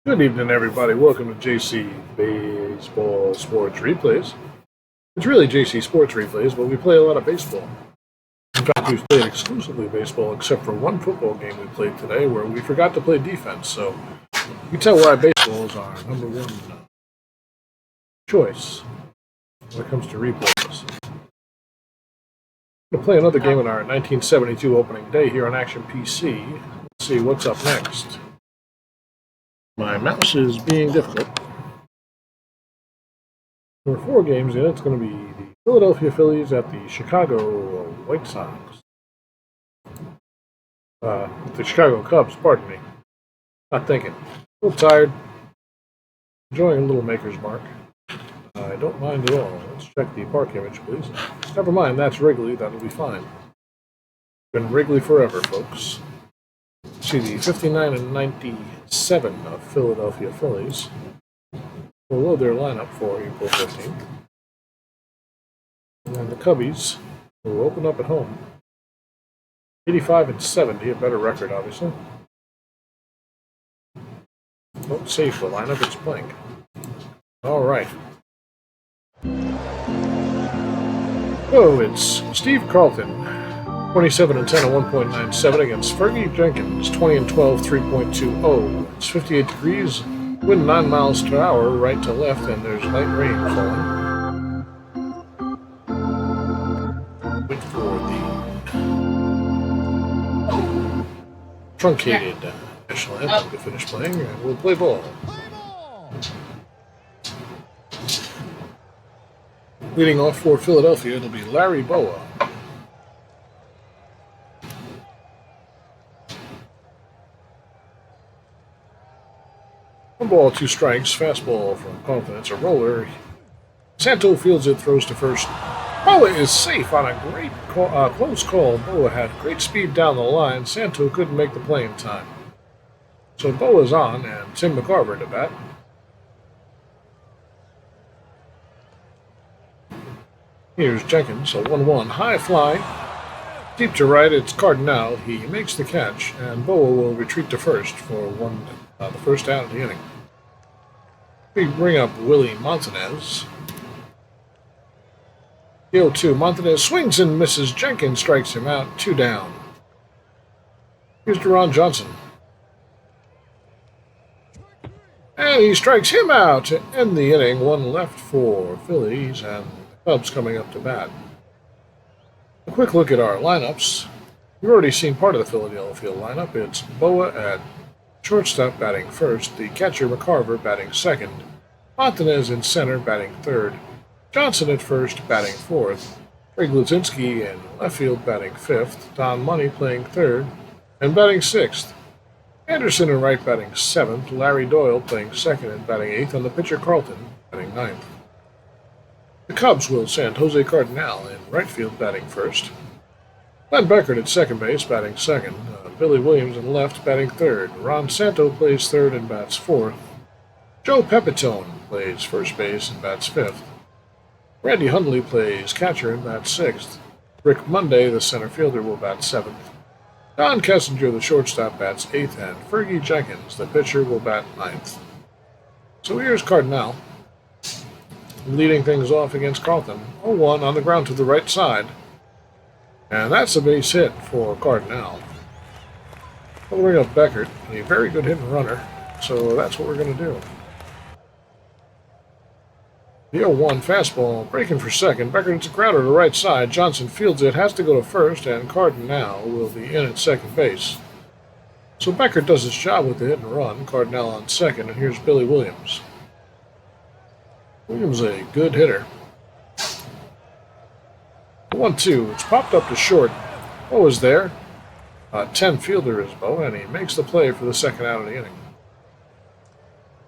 Good evening, everybody. Welcome to JC Baseball Sports Replays. It's really JC Sports Replays, but we play a lot of baseball. In fact, we've played exclusively baseball, except for one football game we played today where we forgot to play defense. So you can tell why baseball is our number one choice when it comes to replays. We're going to play another game on our 1972 opening day here on Action PC. Let's see what's up next. My mouse is being difficult. There are 4 games in. It's going to be the Philadelphia Phillies at the Chicago White Sox. The Chicago Cubs, pardon me. Not thinking. A little tired. Enjoying a little Maker's Mark. I don't mind at all. Let's check the park image, please. Never mind, that's Wrigley. That'll be fine. Been Wrigley forever, folks. See the 59 and 97 of Philadelphia Phillies. We'll load their lineup for April 15th. And then the Cubbies will open up at home. 85 and 70, a better record, obviously. Don't save the lineup, it's blank. All right. So it's Steve Carlton. 27 and 10 at 1.97 against Fergie Jenkins, 20 and 12, 3.20. It's 58 degrees, wind 9 miles per hour, right to left, and there's light rain falling. Wait for the truncated national anthem to finish playing, and we'll play ball. Leading off for Philadelphia, it'll be Larry Boa. 1 ball, 2 strikes. Fastball from Carlton. It's a roller. Santo fields it, throws to first. Boa is safe on a great close call. Boa had great speed down the line. Santo couldn't make the play in time. So Boa's on, and Tim McCarver to bat. Here's Jenkins, a 1-1 high fly. Deep to right, it's Cardinal. He makes the catch, and Boa will retreat to first for the first out of the inning. We bring up Willie Montanez. The 0-2. Montanez swings and misses. Jenkins strikes him out. 2 down. Here's Deron Johnson. And he strikes him out to end the inning. 1 left for Phillies, and the Cubs coming up to bat. A quick look at our lineups. You've already seen part of the Philadelphia lineup. It's Boa at shortstop batting first, the catcher McCarver batting second, Montanez in center batting third, Johnson at first batting fourth, Greg Luzinski in left field batting fifth, Don Money playing third and batting sixth, Anderson in right batting seventh, Larry Doyle playing second and batting eighth, and the pitcher Carlton batting ninth. The Cubs will send Jose Cardinal in right field batting first, Glenn Beckert at second base batting second, Billy Williams in left batting third, Ron Santo plays third and bats fourth, Joe Pepitone plays first base and bats fifth, Randy Hundley plays catcher and bats sixth, Rick Monday, the center fielder, will bat seventh, Don Kessinger, the shortstop, bats eighth, and Fergie Jenkins, the pitcher, will bat ninth. So here's Cardinal leading things off against Carlton. 0-1 on the ground to the right side. And that's a base hit for Cardinal. We'll bring up Beckert, a very good hit and runner, so that's what we're going to do. The 0-1 fastball breaking for second. Beckert hits a grounder to the right side. Johnson fields it, has to go to first, and Cardinal will be in at second base. So Beckert does his job with the hit and run. Cardinal on second, and here's Billy Williams. Williams a good hitter. 1-2. It's popped up to short. Boa's there. 10 fielder is Boa, and he makes the play for the second out of the inning.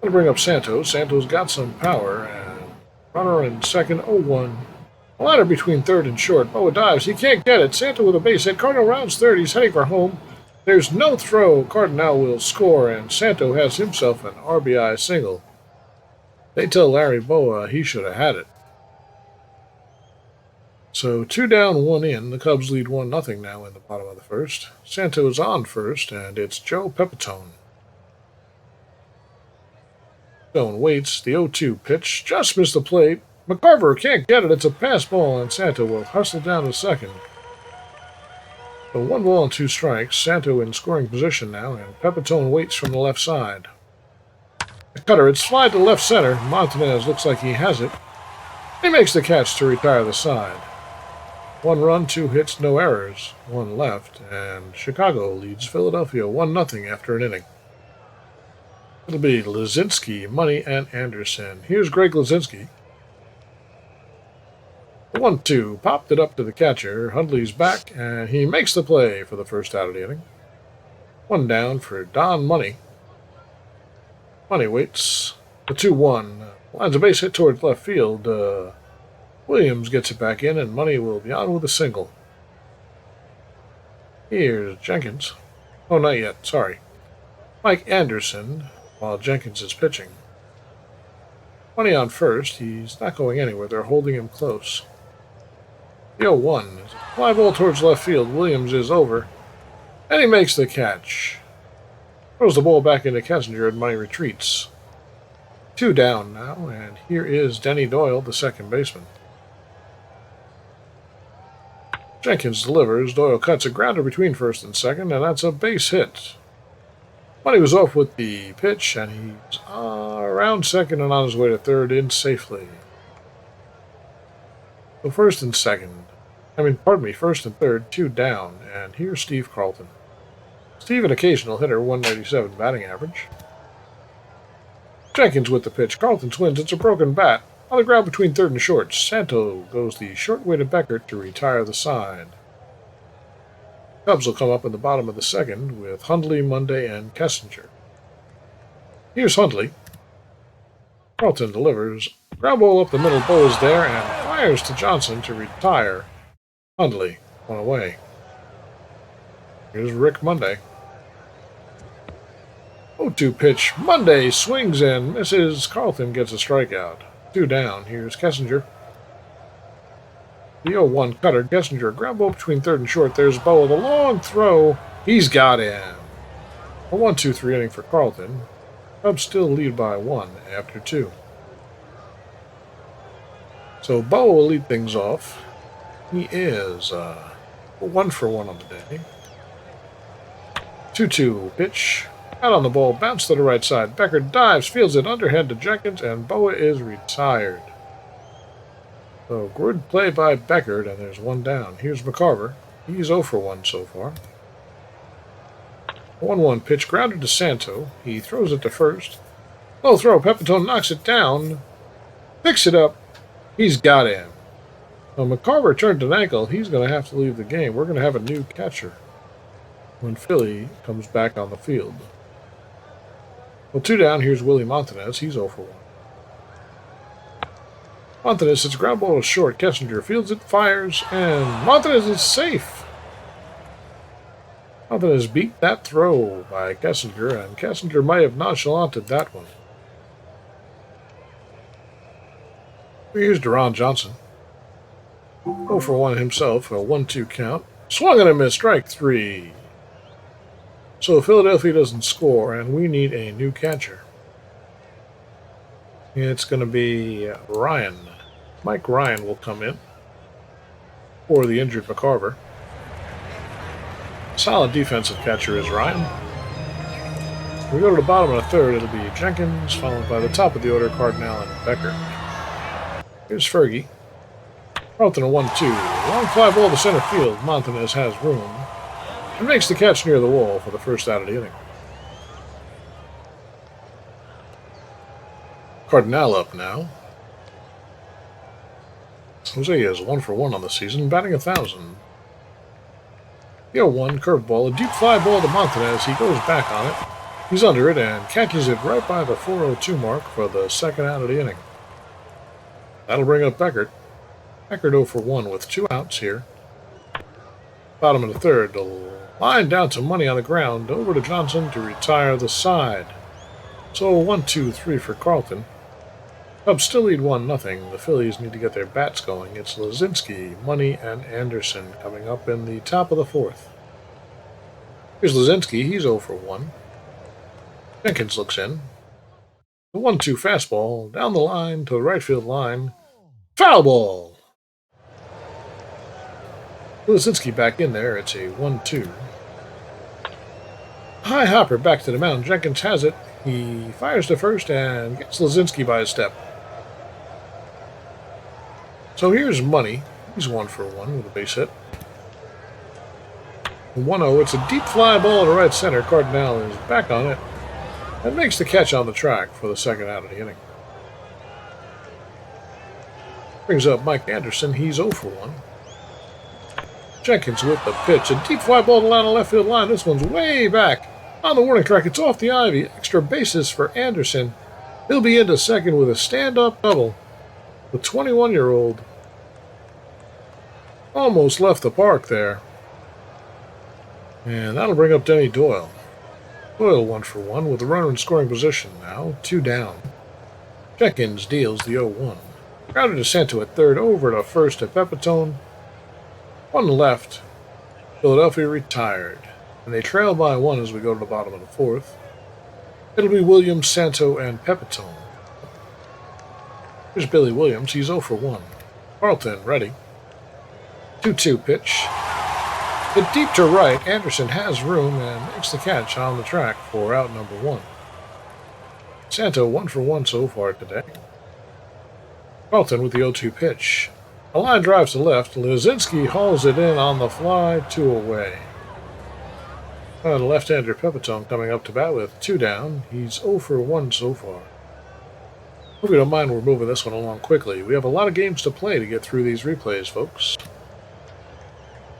I'm going to bring up Santos. Santos got some power, and runner in second, 0-1. A ladder between third and short. Boa dives. He can't get it. Santo with a base hit. Cardinal rounds third. He's heading for home. There's no throw. Cardinal will score, and Santo has himself an RBI single. They tell Larry Boa he should have had it. So 2 down, 1 in. The Cubs lead 1-0 now in the bottom of the first. Santo is on first, and it's Joe Pepitone. Stone waits. The 0-2 pitch just missed the plate. McCarver can't get it. It's a pass ball, and Santo will hustle down to second. So 1 ball and 2 strikes. Santo in scoring position now, and Pepitone waits from the left side. The cutter, it's fly to left center. Montanez looks like he has it. He makes the catch to retire the side. 1 run, 2 hits, no errors. 1 left, and Chicago leads Philadelphia 1-0 after an inning. It'll be Lazinski, Money, and Anderson. Here's Greg Lazinski. 1-2, popped it up to the catcher. Hundley's back, and he makes the play for the first out of the inning. 1 down for Don Money. Money waits. The 2-1. Lines a base hit towards left field. Williams gets it back in, and Money will be on with a single. Here's Jenkins. Oh, not yet. Sorry. Mike Anderson, while Jenkins is pitching. Money on first. He's not going anywhere. They're holding him close. The 0-1. Fly ball towards left field. Williams is over, and he makes the catch. Throws the ball back into Kessinger, and Money retreats. 2 down now, and here is Denny Doyle, the second baseman. Jenkins delivers. Doyle cuts a grounder between first and second, and that's a base hit. Money was off with the pitch, and he's around second and on his way to third in safely. So first and third, 2 down, and here's Steve Carlton. Steve, an occasional hitter, 197 batting average. Jenkins with the pitch. Carlton swings. It's a broken bat. On the ground between third and short, Santo goes the short way to Beckert to retire the side. Cubs will come up in the bottom of the second with Hundley, Monday, and Kessinger. Here's Hundley. Carlton delivers. Ground ball up the middle. Bo is there and fires to Johnson to retire Hundley. 1 away. Here's Rick Monday. 0-2 pitch. Monday swings and misses. Carlton gets a strikeout. 2 down. Here's Kessinger. The 0-1 cutter. Kessinger. Ground ball between third and short. There's Bo with a long throw. He's got him. A 1-2-3 inning for Carlton. Cubs still lead by 1 after 2. So Bo will lead things off. He is 1 for 1 on the day. 2-2 pitch. Out on the ball, bounce to the right side. Becker dives, fields it underhand to Jenkins, and Boa is retired. So good play by Beckert, and there's 1 down. Here's McCarver. He's 0 for 1 so far. 1-1 pitch, grounded to Santo. He throws it to first. Low throw, Pepitone knocks it down. Picks it up. He's got him. Now McCarver turned an ankle. He's going to have to leave the game. We're going to have a new catcher when Philly comes back on the field. Well, 2 down. Here's Willie Montanez. He's 0 for 1. Montanez hits a ground ball to short. Kessinger fields it, fires, and Montanez is safe. Montanez beat that throw by Kessinger, and Kessinger might have nonchalanted that one. Here's Deron Johnson. 0 for 1 himself, a 1-2 count. Swung and a miss, strike 3. So Philadelphia doesn't score, and we need a new catcher. It's going to be Ryan. Mike Ryan will come in for the injured McCarver. Solid defensive catcher is Ryan. We go to the bottom of the third. It'll be Jenkins, followed by the top of the order, Cardinal and Becker. Here's Fergie. Carlton a 1-2. Long fly ball to center field. Montanez has room and makes the catch near the wall for the first out of the inning. Cardinal up now. Jose is 1 for 1 on the season, batting 1,000. The 0-1 curveball, a deep fly ball to Montanez. He goes back on it. He's under it and catches it right by the 4:02 mark for the second out of the inning. That'll bring up Beckert. Beckert 0 for 1 with 2 outs here. Bottom of the third. The line down to Money on the ground. Over to Johnson to retire the side. So 1-2-3 for Carlton. Cubs still lead 1-0. The Phillies need to get their bats going. It's Lazinski, Money, and Anderson coming up in the top of the fourth. Here's Lazinski. He's 0 for 1. Jenkins looks in. The 1-2 fastball down the line to the right field line. Foul ball. Lizinski back in there. It's a 1-2. High hopper back to the mound. Jenkins has it. He fires to first and gets Lizinski by a step. So here's Money. He's 1-for-1 with a base hit. 1-0. It's a deep fly ball to right center. Cardinal is back on it and makes the catch on the track for the second out of the inning. Brings up Mike Anderson. He's 0-for-1. Jenkins with the pitch. A deep fly ball to line on left field line. This one's way back on the warning track. It's off the ivy. Extra bases for Anderson. He'll be into second with a stand-up double. The 21-year-old almost left the park there. And that'll bring up Denny Doyle. Doyle 1-for-1 with the runner in scoring position now. 2 down. Jenkins deals the 0-1. Grounded to Santo at third. Over to first at Pepitone. 1 left. Philadelphia retired. And they trail by 1 as we go to the bottom of the 4th. It'll be Williams, Santo, and Pepitone. Here's Billy Williams. He's 0-for-1. Carlton ready. 2-2 pitch. Hit deep to right. Anderson has room and makes the catch on the track for out number 1. Santo 1-for-1 so far today. Carlton with the 0-2 pitch. A line drive to left. Lizinski hauls it in on the fly. 2 away. The left-hander Pepitone coming up to bat with 2 down. He's 0-for-1 so far. Hope you don't mind we're moving this one along quickly. We have a lot of games to play to get through these replays, folks.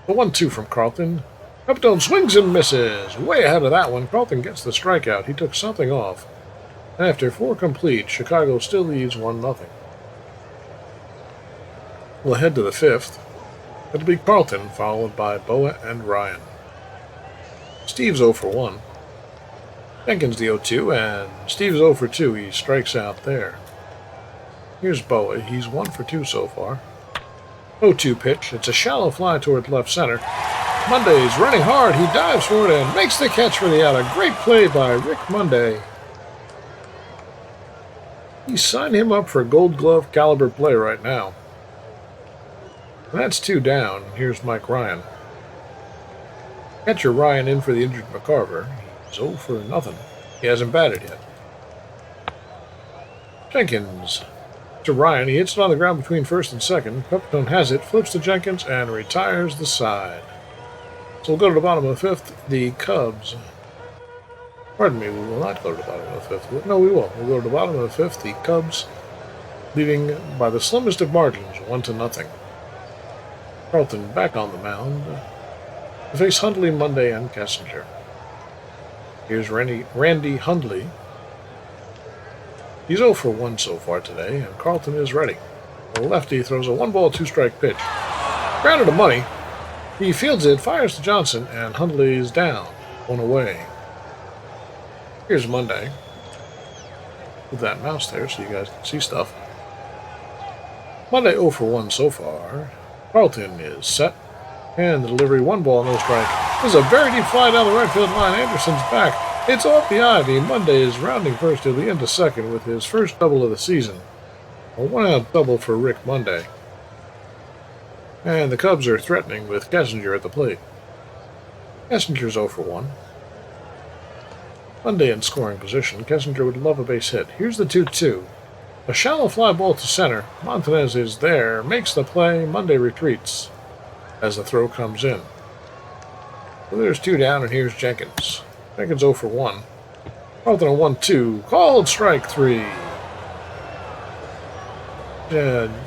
The 1-2 from Carlton. Pepitone swings and misses. Way ahead of that one. Carlton gets the strikeout. He took something off. And after 4 complete, Chicago still leads 1-0. We'll head to the 5th. It'll be Carlton, followed by Boa and Ryan. Steve's 0-for-1. Jenkins the 0-2, and Steve's 0-for-2. He strikes out there. Here's Boa. He's 1-for-2 so far. 0-2 pitch. It's a shallow fly toward left center. Monday's running hard. He dives for it and makes the catch for the out. A great play by Rick Monday. He signed him up for a Gold Glove caliber play right now. And that's 2 down. Here's Mike Ryan. Catcher Ryan in for the injured McCarver. He's 0-for-0. He hasn't batted yet. Jenkins to Ryan. He hits it on the ground between first and second. Pepitone has it, flips to Jenkins, and retires the side. So we'll go to the bottom of the 5th. The Cubs. Pardon me, we will not go to the bottom of the 5th. No, we will. We'll go to the bottom of the 5th. The Cubs leading by the slimmest of margins, 1-0. Carlton back on the mound to face Hundley, Monday, and Kessinger. Here's Randy Hundley. He's 0-for-1 so far today, and Carlton is ready. The lefty throws a 1-ball, 2-strike pitch. Grounded to Money. He fields it, fires to Johnson, and Hundley is down. 1 away. Here's Monday. Put that mouse there so you guys can see stuff. Monday 0-for-1 so far. Carlton is set. And the delivery, 1-ball, no strike. This is a very deep fly down the right field line. Anderson's back. It's off the ivy. Monday is rounding first. He'll be into second with his first double of the season. A 1-out double for Rick Monday. And the Cubs are threatening with Kessinger at the plate. Kessinger's 0-for-1. Monday in scoring position. Kessinger would love a base hit. Here's the 2-2. A shallow fly ball to center. Montanez is there. Makes the play. Monday retreats as the throw comes in. So there's 2 down, and here's Jenkins. Jenkins 0-for-1. Carlton a 1-2. Called strike 3.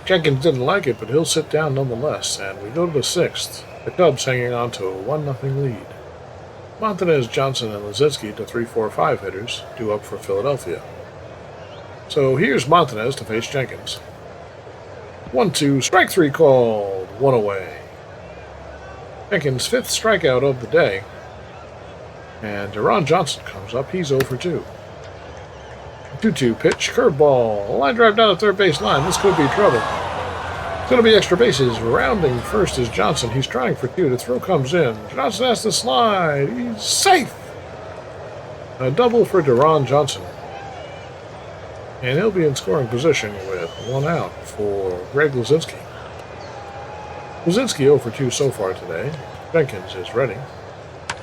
Jenkins didn't like it, but he'll sit down nonetheless. And we go to the 6th. The Cubs hanging on to a 1-0 lead. Montanez, Johnson, and Lizinski, the 3, 4, 5 hitters, due up for Philadelphia. So here's Montanez to face Jenkins. 1-2. Strike 3 called. 1 away. Jenkins' 5th strikeout of the day. And Deron Johnson comes up. He's 0-for-2. 2-2 pitch. Curveball. A line drive down the third base line. This could be trouble. It's going to be extra bases. Rounding first is Johnson. He's trying for 2. The throw comes in. Johnson has to slide. He's safe. A double for Deron Johnson. And he'll be in scoring position with 1 out for Greg Lazinski. Lazinski 0 for 2 so far today. Jenkins is ready.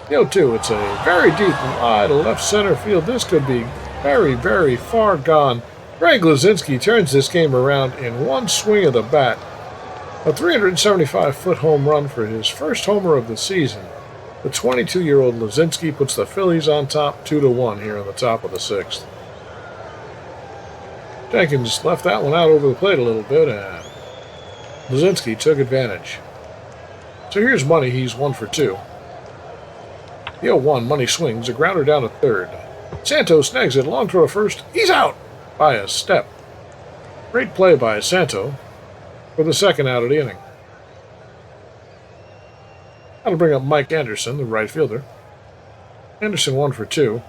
The 0-2, it's a very deep lie to left center field. This could be very, very far gone. Greg Lazinski turns this game around in one swing of the bat. A 375-foot home run for his first homer of the season. The 22-year-old Lazinski puts the Phillies on top 2-1 here in the top of the 6th. Jenkins left that one out over the plate a little bit, and Lazinski took advantage. So here's Money. He's 1 for 2. The 0-1, Money swings, a grounder down to third. Santo snags it, long throw to first. He's out by a step. Great play by Santo for the second out of the inning. That'll bring up Mike Anderson, the right fielder. Anderson 1 for 2.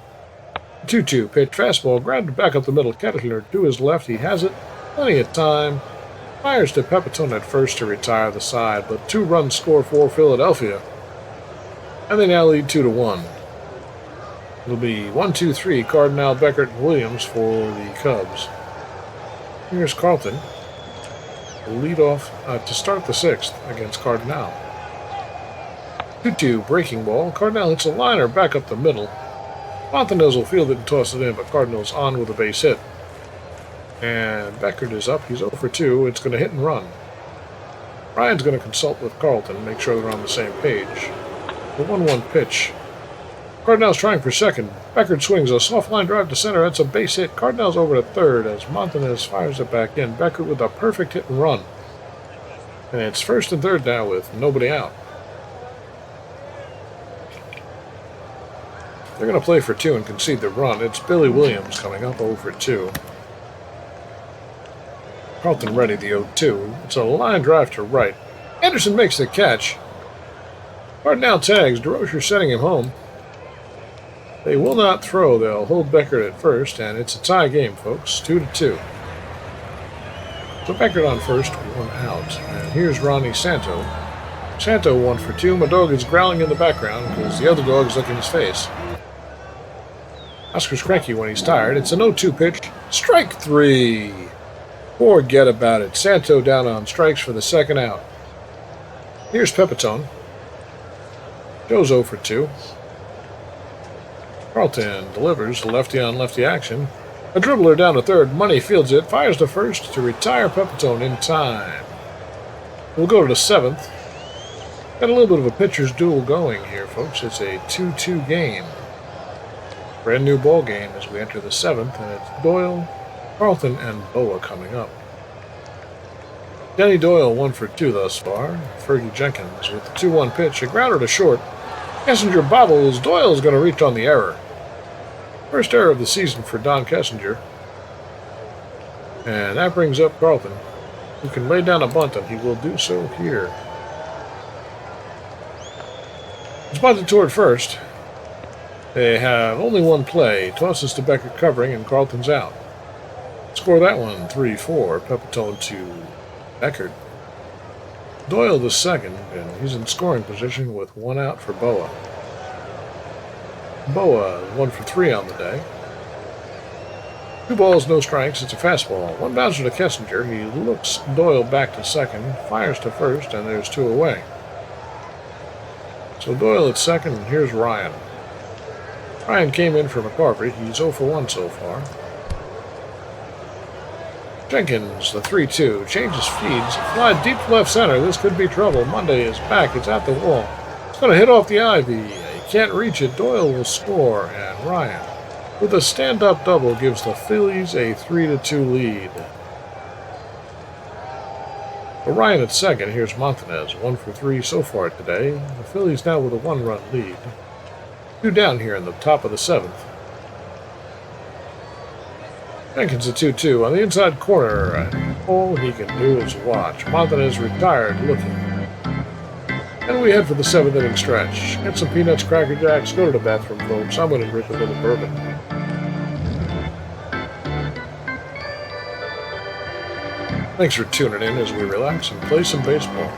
2-2 pitch, fastball, grounded back up the middle. Kettler to his left, he has it. Plenty of time. Fires to Pepitone at first to retire the side, but 2-run score for Philadelphia. And they now lead 2-1. It'll be 1-2-3, Cardinal, Beckert, and Williams for the Cubs. Here's Carlton. Lead off to start the 6th against Cardinal. 2-2 breaking ball. Cardinal hits a liner back up the middle. Montanez will field it and toss it in, but Cardinal's on with a base hit. And Beckert is up. He's 0 for 2. It's going to hit and run. Ryan's going to consult with Carlton, make sure they're on the same page. The 1-1 pitch. Cardinal's trying for second. Beckert swings a soft line drive to center. That's a base hit. Cardinal's over to third as Montanez fires it back in. Beckert with a perfect hit and run. And it's first and third now with nobody out. They're going to play for 2 and concede the run. It's Billy Williams coming up 0 for 2. Carlton ready, the 0-2. It's a line drive to right. Anderson makes the catch. Cardinal tags. DeRocher setting him home. They will not throw. They'll hold Beckert at first, and it's a tie game, folks. 2-2. So Beckert on first, 1 out. And here's Ronnie Santo. Santo 1 for 2. My dog is growling in the background because the other dog's licking his face. Oscar's cranky when he's tired. It's an 0-2 pitch. Strike 3. Forget about it. Santo down on strikes for the second out. Here's Pepitone. Joe's 0 for 2. Carlton delivers lefty on lefty action. A dribbler down to third. Money fields it. Fires to first to retire Pepitone in time. We'll go to the 7th. Got a little bit of a pitcher's duel going here, folks. It's a 2-2 game. Brand new ball game as we enter the 7th, and it's Doyle, Carlton, and Boa coming up. Denny Doyle 1 for 2 thus far. Fergie Jenkins with the 2-1 pitch. A grounder to short. Kessinger bobbles. Doyle's going to reach on the error. First error of the season for Don Kessinger. And that brings up Carlton, who can lay down a bunt, and he will do so here. It's bunted toward first. They have only one play. Tosses to Beckert covering, and Carlton's out. Score that one 3-4. Pepitone to Beckert. Doyle the second, and he's in scoring position with 1 out for Boa. Boa 1 for 3 on the day. 2 balls, no strikes. It's a fastball. 1 bouncer to Kessinger. He looks Doyle back to second, fires to first, and there's 2 away. So Doyle at second, and here's Ryan. Ryan came in for McCarvey. He's 0 for 1 so far. Jenkins, the 3-2, changes feeds. Fly deep to left center. This could be trouble. Monday is back. It's at the wall. It's going to hit off the ivy. He can't reach it. Doyle will score, and Ryan, with a stand-up double, gives the Phillies a 3-2 lead. For Ryan at second, here's Montanez, 1 for 3 so far today. The Phillies now with a 1-run lead. 2 down here in the top of the 7th. Jenkins at 2-2 on the inside corner. All he can do is watch. Montanez retired, looking. And we head for the 7th inning stretch. Get some peanuts, Cracker Jacks, go to the bathroom, folks. I'm going to drink a little bourbon. Thanks for tuning in as we relax and play some baseball.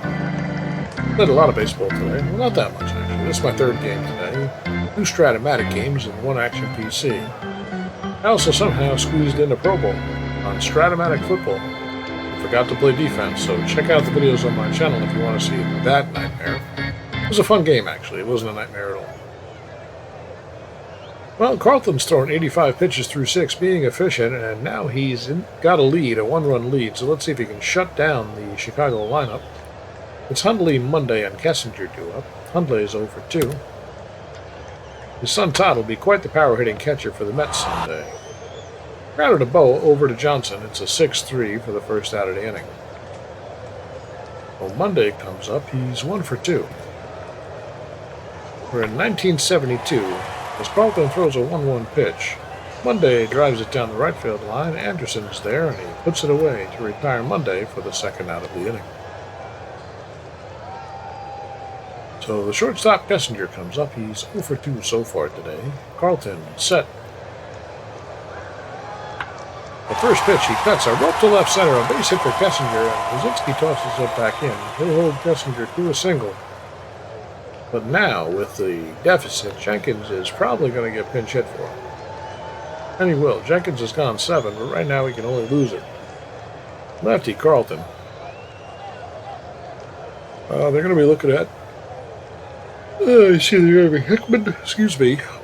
Played a lot of baseball today. Well, not that much, actually. This is my 3rd game today. 2 Stratomatic games and 1 Action PC. I also somehow squeezed in a Pro Bowl. on Stratomatic Football. I forgot to play defense, so check out the videos on my channel if you want to see that nightmare. It was a fun game, actually. It wasn't a nightmare at all. Well, Carlton's thrown 85 pitches through 6, being efficient, and now he's got a lead, a one-run lead. So let's see if he can shut down the Chicago lineup. It's Hundley, Monday, and Kessinger due up. Hundley is 0 for 2. His son Todd will be quite the power-hitting catcher for the Mets Sunday. Grounded to Bow over to Johnson. It's a 6-3 for the first out of the inning. Well, Monday comes up. He's 1 for 2. We're in 1972 as Carlton throws a 1-1 pitch. Monday drives it down the right field line. Anderson's there, and he puts it away to retire Monday for the second out of the inning. So the shortstop Kessinger comes up. He's 0 for 2 so far today. Carlton set. The first pitch, he cuts a rope to left center, a base hit for Kessinger, and Brzezinski tosses it back in. He'll hold Kessinger to a single. But now, with the deficit, Jenkins is probably going to get pinch hit for him. And he will. Jenkins has gone 7, but right now he can only lose it. Lefty Carlton. They're going to be looking at it's either Hickman,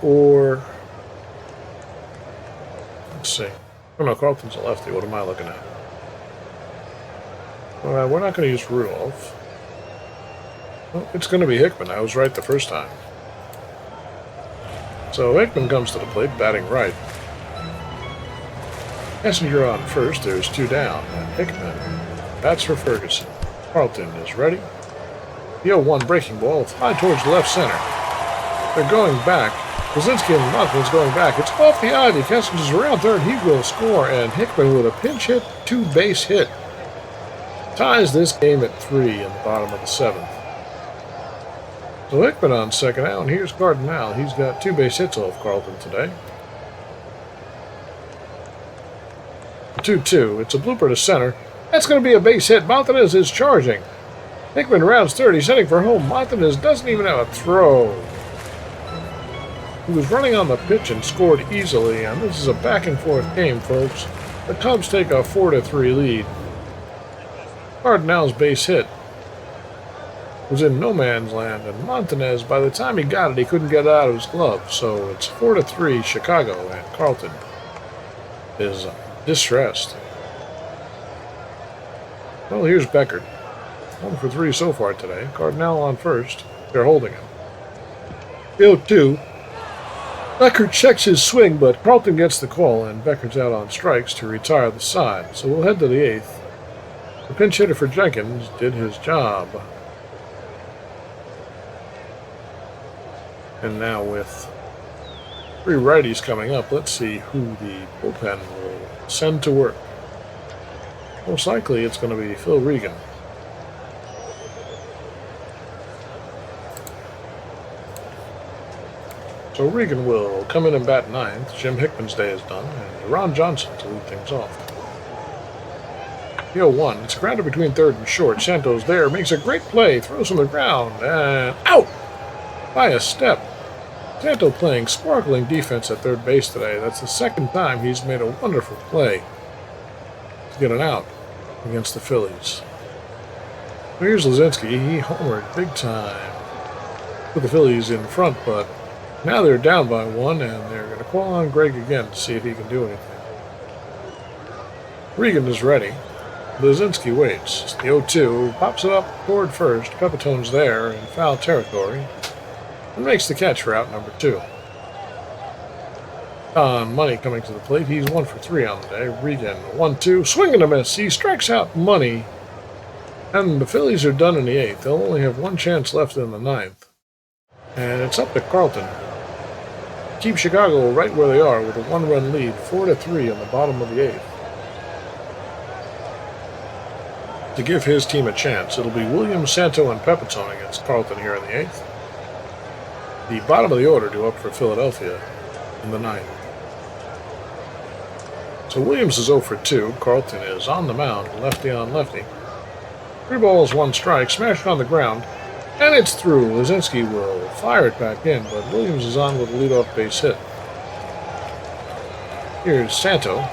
or let's see. Oh no, Carlton's a lefty. What am I looking at? We're not going to use Rudolph. Well, it's going to be Hickman. I was right the first time. So Hickman comes to the plate, batting right. Kessinger on first. There's 2 down. And Hickman bats for Ferguson. Carlton is ready. The 0-1 breaking ball high towards left center. They're going back. Brzezinski and Mothman's going back. It's off the ivy. Kessinger's around third. He will score. And Hickman with a pinch hit, 2-base hit. Ties this game at 3 in the bottom of the 7th. So Hickman on second out. And here's Cardinal. He's got 2 base hits off Carlton today. 2-2. It's a blooper to center. That's going to be a base hit. Montanez is charging. Hickman rounds third. He's heading for home. Montanez doesn't even have a throw. He was running on the pitch and scored easily, and this is a back-and-forth game, folks. The Cubs take a 4-3 lead. Cardinal's base hit was in no man's land, and Montanez, by the time he got it, he couldn't get it out of his glove. So it's 4-3 Chicago, and Carlton is distressed. Well, here's Beckert. 1 for 3 so far today. Cardinal on first. They're holding him. 0-2. Beckert checks his swing, but Carlton gets the call, and Becker's out on strikes to retire the side. So we'll head to the 8th. The pinch hitter for Jenkins did his job. And now with 3 righties coming up, let's see who the bullpen will send to work. Most likely it's going to be Phil Regan. So Regan will come in and bat 9th. Jim Hickman's day is done, and Ron Johnson to lead things off. The 0-1. It's grounded between third and short. Santos there makes a great play, throws on the ground, and out by a step. Santos playing sparkling defense at third base today. That's the second time he's made a wonderful play to get an out against the Phillies. Here's Lazinski. He homered big time. Put the Phillies in front, but now they're down by 1, and they're going to call on Greg again to see if he can do anything. Regan is ready. Lazinski waits. The 0-2 pops it up toward first. Pepitone's there in foul territory and makes the catch for out number 2. Money coming to the plate. He's 1 for 3 on the day. Regan 1-2. Swing and a miss. He strikes out Money. And the Phillies are done in the 8th. They'll only have 1 chance left in the 9th. And it's up to Carlton. Keep Chicago right where they are with a 1-run lead, 4-3 on the bottom of the 8th. To give his team a chance, it'll be Williams, Santo, and Pepitone against Carlton here in the 8th. The bottom of the order due up for Philadelphia in the 9th. So Williams is 0 for 2. Carlton is on the mound, lefty on lefty. 3 balls, 1 strike, smashed on the ground, and it's through. Lazinski will fire it back in, but Williams is on with a leadoff base hit. Here's Santo.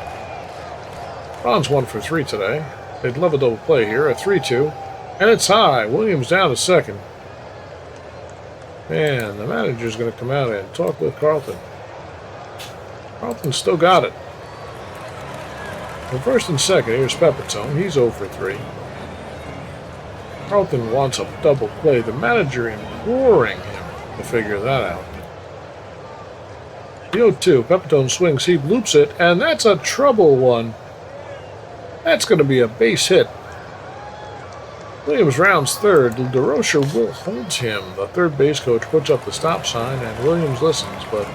Ron's 1 for 3 today. They'd love a double play here, a 3-2. And it's high. Williams down to second. Man, the manager's going to come out and talk with Carlton. Carlton still got it. For first and second, here's Pepitone. He's 0 for 3. Carlton wants a double play. The manager imploring him to figure that out. The 0-2. Pepitone swings. He loops it, and that's a trouble one. That's going to be a base hit. Williams rounds third. DeRocher holds him. The third base coach puts up the stop sign, and Williams listens. But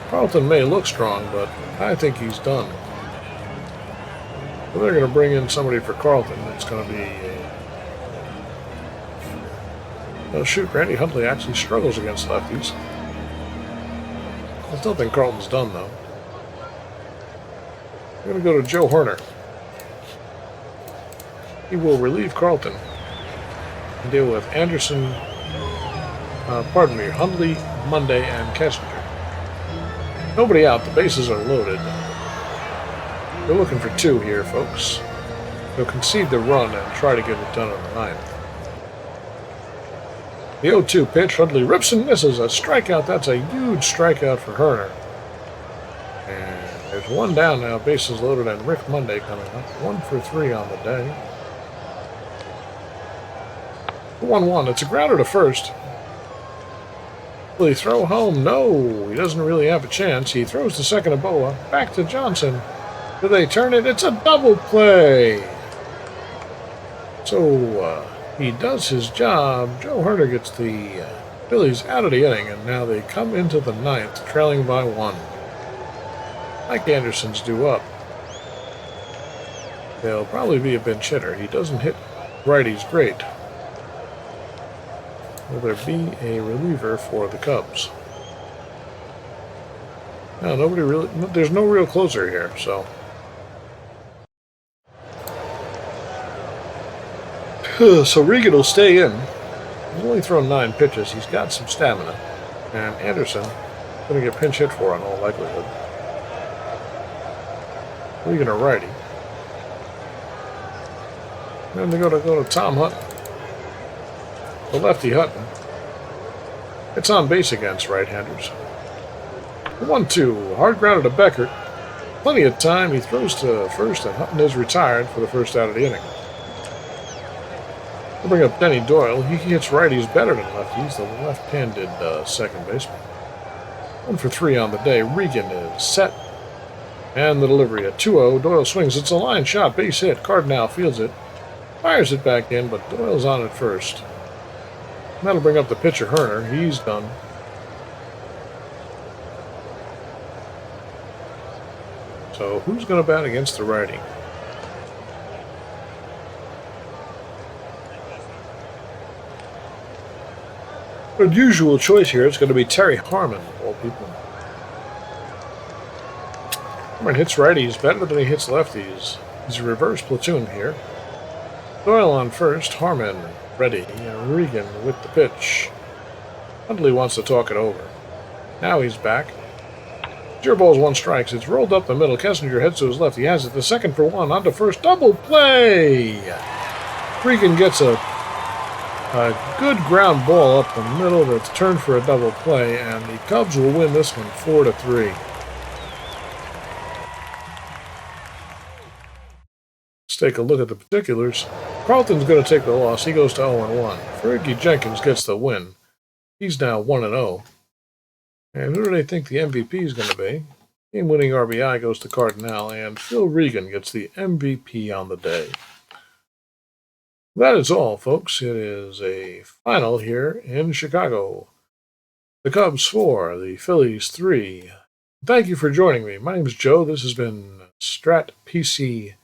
Carlton may look strong, but I think he's done. So they're going to bring in somebody for Carlton. It's going to be oh, shoot, Randy Huntley actually struggles against lefties. I still think Carlton's done, though. We're going to go to Joe Horner. He will relieve Carlton and deal with Anderson, Huntley, Monday, and Kessinger. Nobody out. The bases are loaded. They're looking for 2 here, folks. They'll concede the run and try to get it done on the 9th. The 0-2 pitch. Huntley rips and misses. A strikeout. That's a huge strikeout for Horner. And there's 1 down now. Bases loaded, and Rick Monday coming up. 1 for 3 on the day. 1-1. It's a grounder to first. Will he throw home? No. He doesn't really have a chance. He throws to second to Boa. Back to Johnson. Do they turn it? It's a double play. So he does his job. Joe Horner gets the Phillies out of the inning, and now they come into the 9th, trailing by 1. Mike Anderson's due up. He'll probably be a bench hitter. He doesn't hit righties great. Will there be a reliever for the Cubs? No, nobody really. There's no real closer here, so. So Regan will stay in. He's only thrown 9 pitches. He's got some stamina. And Anderson is going to get pinch hit for in all likelihood. Regan a righty. Then they go to Tom Hutton. The lefty Hutton. It's on base against right-handers. 1-2. Hard grounder to Beckert. Plenty of time. He throws to first, and Hutton is retired for the first out of the inning. We'll bring up Denny Doyle. He hits righties better than lefties, the left-handed second baseman. 1 for 3 on the day. Regan is set. And the delivery at 2-0. Doyle swings. It's a line shot. Base hit. Cardinal fields it. Fires it back in, but Doyle's on it first. And that'll bring up the pitcher, Horner. He's done. So who's going to bat against the righty? Unusual choice here. It's going to be Terry Harmon, of all people. Harmon hits righties better than he hits lefties. He's a reverse platoon here. Doyle on first. Harmon ready. Regan with the pitch. Huntley wants to talk it over. Now he's back. 0 balls, 1 strikes. It's rolled up the middle. Kessinger heads to his left. He has it. The second for 1. On to first. Double play! Regan gets a good ground ball up the middle that's turned for a double play, and the Cubs will win this one 4-3. Let's take a look at the particulars. Carlton's going to take the loss. He goes to 0-1. Fergie Jenkins gets the win. He's now 1-0. And who do they think the MVP is going to be? Game-winning RBI goes to Cardinal, and Phil Regan gets the MVP on the day. That is all, folks. It is a final here in Chicago. The Cubs 4, the Phillies 3. Thank you for joining me. My name is Joe. This has been JC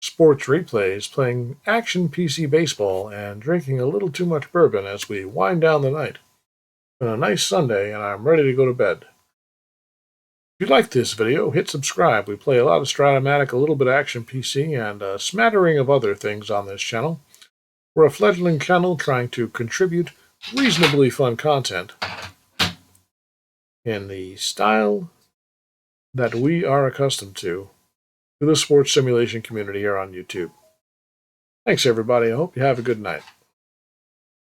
Sports Replays, playing action PC baseball and drinking a little too much bourbon as we wind down the night. It's been a nice Sunday, and I'm ready to go to bed. If you like this video, hit subscribe. We play a lot of Stratomatic, a little bit of Action PC, and a smattering of other things on this channel. We're a fledgling channel trying to contribute reasonably fun content in the style that we are accustomed to the sports simulation community here on YouTube. Thanks, everybody. I hope you have a good night.